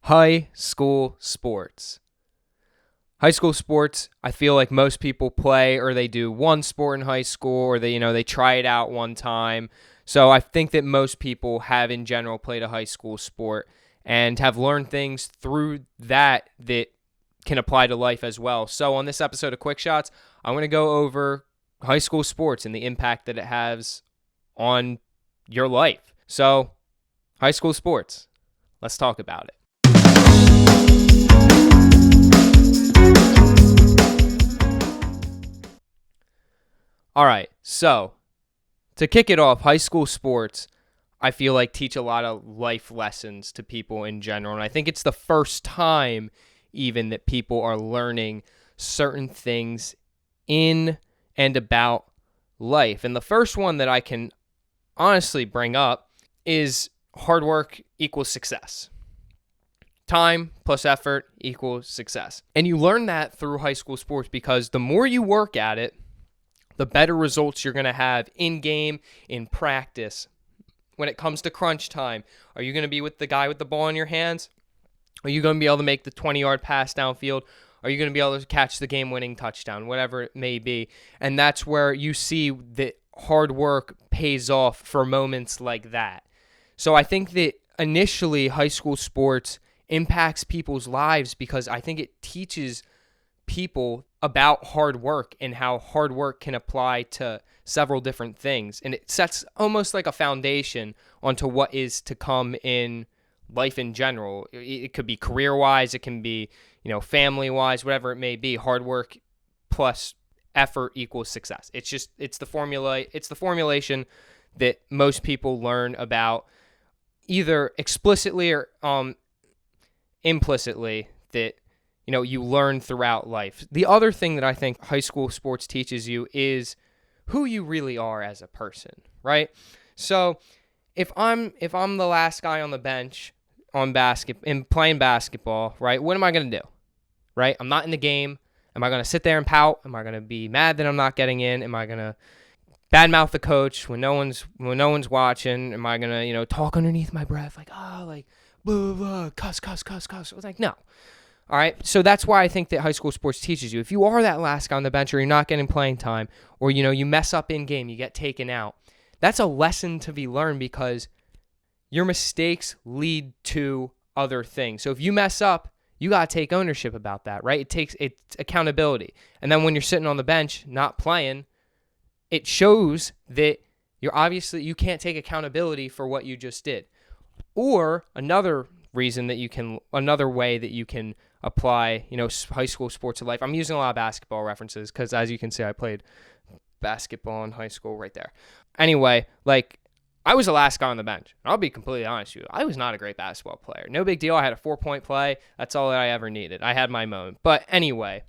High school sports. High school sports, I feel like most people play or they do one sport in high school or they try it out one time. So I think that most people have in general played a high school sport and have learned things through that can apply to life as well. So on this episode of Kwik Shotz, I'm going to go over high school sports and the impact that it has on your life. So high school sports, let's talk about it. All right, so to kick it off, high school sports, I feel like teach a lot of life lessons to people in general. And I think it's the first time even that people are learning certain things in and about life. And the first one that I can honestly bring up is hard work equals success. Time plus effort equals success. And you learn that through high school sports because the more you work at it, the better results you're going to have in game, in practice. When it comes to crunch time, are you going to be with the guy with the ball in your hands? Are you going to be able to make the 20-yard pass downfield? Are you going to be able to catch the game-winning touchdown, whatever it may be? And that's where you see that hard work pays off for moments like that. So I think that initially high school sports impacts people's lives because I think it teaches people about hard work and how hard work can apply to several different things. And it sets almost like a foundation onto what is to come in life in general. It could be career-wise, it can be, family-wise, whatever it may be. Hard work plus effort equals success. It's the formulation that most people learn about either explicitly or implicitly that you learn throughout life. The other thing that I think high school sports teaches you is who you really are as a person, right? So if I'm the last guy on the bench and playing basketball, right? What am I going to do? Right? I'm not in the game. Am I going to sit there and pout? Am I going to be mad that I'm not getting in? Am I going to badmouth the coach when no one's watching? Am I going to, talk underneath my breath like, blah, blah, blah, cuss? I was like, no. All right, so that's why I think that high school sports teaches you. If you are that last guy on the bench or you're not getting playing time or, you mess up in game, you get taken out, that's a lesson to be learned because your mistakes lead to other things. So if you mess up, you got to take ownership about that, right? It's accountability. And then when you're sitting on the bench not playing, it shows that you can't take accountability for what you just did. Or another way that you can apply, high school sports to life. I'm using a lot of basketball references because, as you can see, I played basketball in high school right there. Anyway, I was the last guy on the bench. I'll be completely honest with you. I was not a great basketball player. No big deal. I had a 4-point play. That's all that I ever needed. I had my moment. But anyway,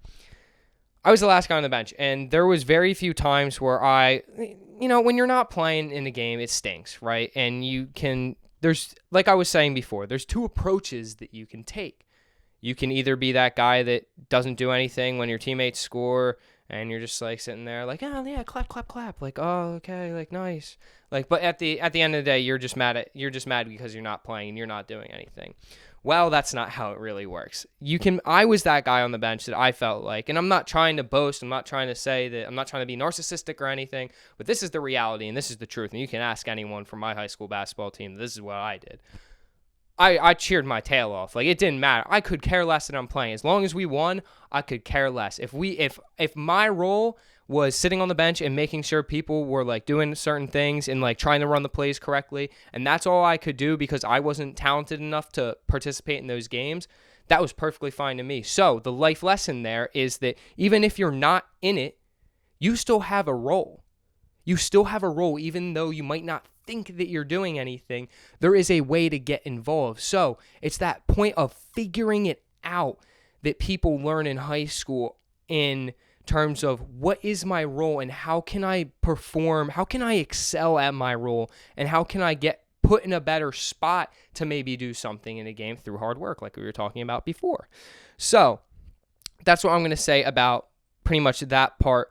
I was the last guy on the bench, and there was very few times where when you're not playing in the game, it stinks, right? And there's, like I was saying before, there's two approaches that you can take. You can either be that guy that doesn't do anything when your teammates score and you're just sitting there oh yeah, clap, oh okay, nice. But at the end of the day, you're just mad because you're not playing and you're not doing anything. Well, that's not how it really works. I was that guy on the bench that I felt like, and I'm not trying to boast, I'm not trying to say that, I'm not trying to be narcissistic or anything, but this is the reality and this is the truth. And you can ask anyone from my high school basketball team, this is what I did. I cheered my tail off. It didn't matter. I could care less that I'm playing. As long as we won, I could care less. If my role was sitting on the bench and making sure people were doing certain things and trying to run the plays correctly, and that's all I could do because I wasn't talented enough to participate in those games, that was perfectly fine to me. So the life lesson there is that even if you're not in it, you still have a role. You still have a role, even though you might not think that you're doing anything. There is a way to get involved. So it's that point of figuring it out that people learn in high school in terms of what is my role and how can I perform, how can I excel at my role, and how can I get put in a better spot to maybe do something in a game through hard work like we were talking about before. So that's what I'm going to say about pretty much that part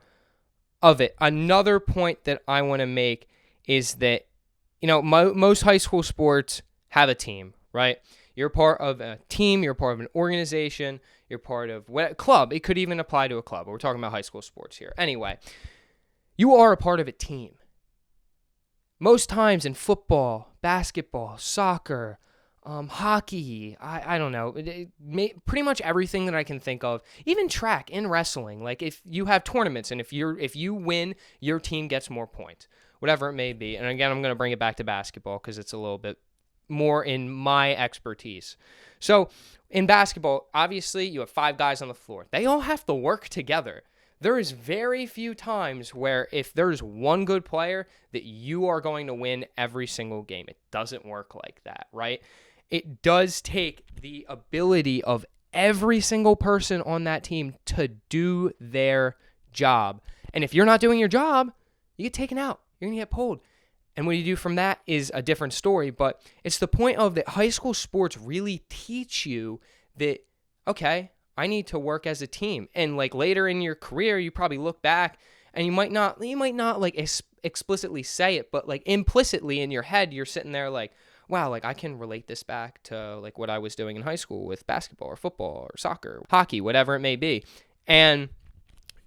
of it. Another point that I want to make is that, most high school sports have a team, right? You're part of a team. You're part of an organization. You're part of what club. It could even apply to a club. We're talking about high school sports here. Anyway, you are a part of a team. Most times in football, basketball, soccer, hockey, I don't know, pretty much everything that I can think of, even track and wrestling. Like if you have tournaments and if you win, your team gets more points, whatever it may be. And again, I'm going to bring it back to basketball because it's a little bit more in my expertise. So in basketball, obviously you have 5 guys on the floor. They all have to work together. There is very few times where if there's one good player that you are going to win every single game. It doesn't work like that, right? It does take the ability of every single person on that team to do their job. And if you're not doing your job, you get taken out. You're going to get pulled. And what you do from that is a different story. But it's the point of that high school sports really teach you that, okay, I need to work as a team. And like later in your career, you probably look back and you might not like explicitly say it, but like implicitly in your head, you're sitting there like, wow, like I can relate this back to like what I was doing in high school with basketball or football or soccer, hockey, whatever it may be. And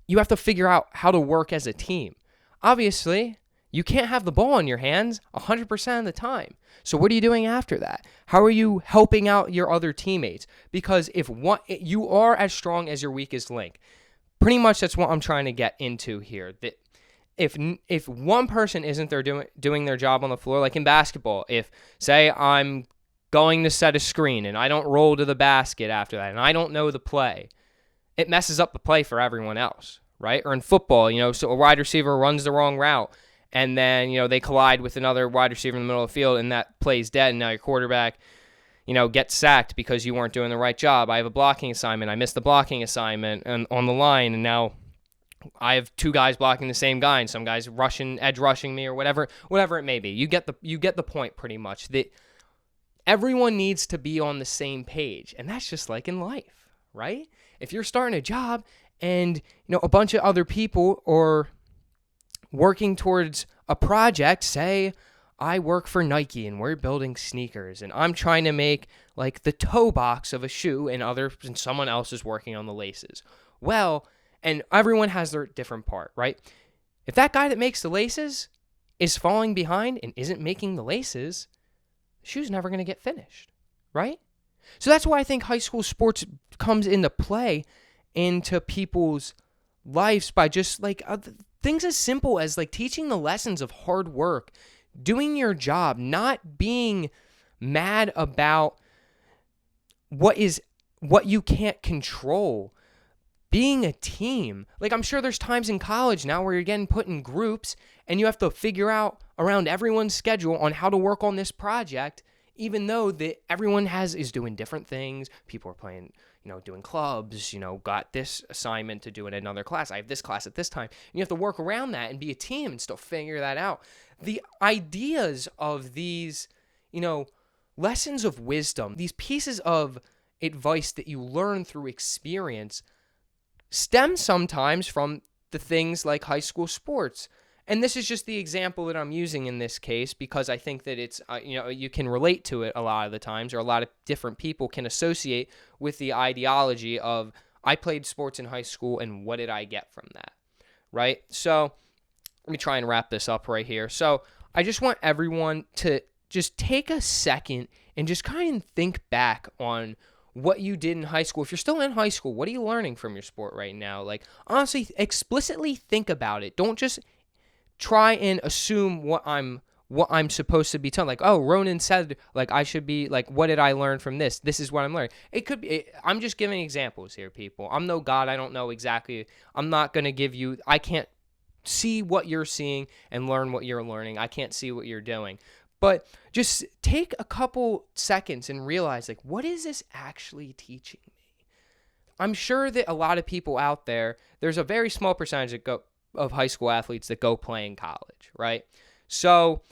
you have to figure out how to work as a team. Obviously, you can't have the ball in your hands 100% of the time. So what are you doing after that? How are you helping out your other teammates? Because if you are as strong as your weakest link. Pretty much that's what I'm trying to get into here. That if one person isn't there doing their job on the floor, like in basketball, if say I'm going to set a screen and I don't roll to the basket after that and I don't know the play, it messes up the play for everyone else, right? Or in football, so a wide receiver runs the wrong route. And then, they collide with another wide receiver in the middle of the field, and that play's dead, and now your quarterback, gets sacked because you weren't doing the right job. I have a blocking assignment. I missed the blocking assignment on the line, and now I have 2 guys blocking the same guy, and some guys edge rushing me or whatever it may be. You get the point pretty much, that everyone needs to be on the same page, and that's just like in life, right? If you're starting a job and, a bunch of other people or working towards a project, say I work for Nike and we're building sneakers and I'm trying to make like the toe box of a shoe and someone else is working on the laces. Well, and everyone has their different part, right? If that guy that makes the laces is falling behind and isn't making the laces, the shoe's never going to get finished, right? So that's why I think high school sports comes into play into people's lives by just like things as simple as like teaching the lessons of hard work, doing your job, not being mad about what you can't control, being a team. Like I'm sure there's times in college now where you're getting put in groups and you have to figure out around everyone's schedule on how to work on this project, even though that everyone is doing different things. People are playing, doing clubs, got this assignment to do in another class. I have this class at this time. And you have to work around that and be a team and still figure that out. The ideas of these, lessons of wisdom, these pieces of advice that you learn through experience stem sometimes from the things like high school sports. And this is just the example that I'm using in this case because I think that it's, you can relate to it a lot of the times, or a lot of different people can associate with the ideology of I played sports in high school and what did I get from that, right? So let me try and wrap this up right here. So I just want everyone to just take a second and just kind of think back on what you did in high school. If you're still in high school, what are you learning from your sport right now? Like honestly, explicitly think about it. Don't just try and assume what I'm supposed to be telling. Like, oh, Ronan said, like, I should be, like, what did I learn from this? This is what I'm learning. It could be, I'm just giving examples here, people. I'm no God. I don't know exactly. I'm not going to give you, I can't see what you're seeing and learn what you're learning. I can't see what you're doing. But just take a couple seconds and realize, like, what is this actually teaching me? I'm sure that a lot of people out there, there's a very small percentage of high school athletes that go play in college, right? So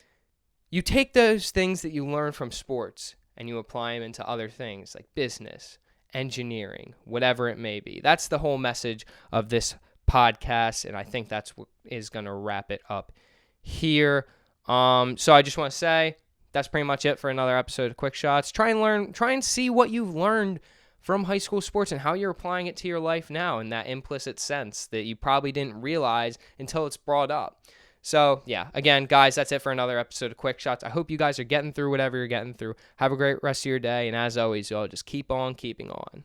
you take those things that you learn from sports and you apply them into other things like business, engineering, whatever it may be. That's the whole message of this podcast, and I think that's what is going to wrap it up here. So I just want to say that's pretty much it for another episode of Kwik Shotz. Try and see what you've learned from high school sports and how you're applying it to your life now in that implicit sense that you probably didn't realize until it's brought up. So, yeah, again, guys, that's it for another episode of Kwik Shotz. I hope you guys are getting through whatever you're getting through. Have a great rest of your day, and as always, y'all just keep on keeping on.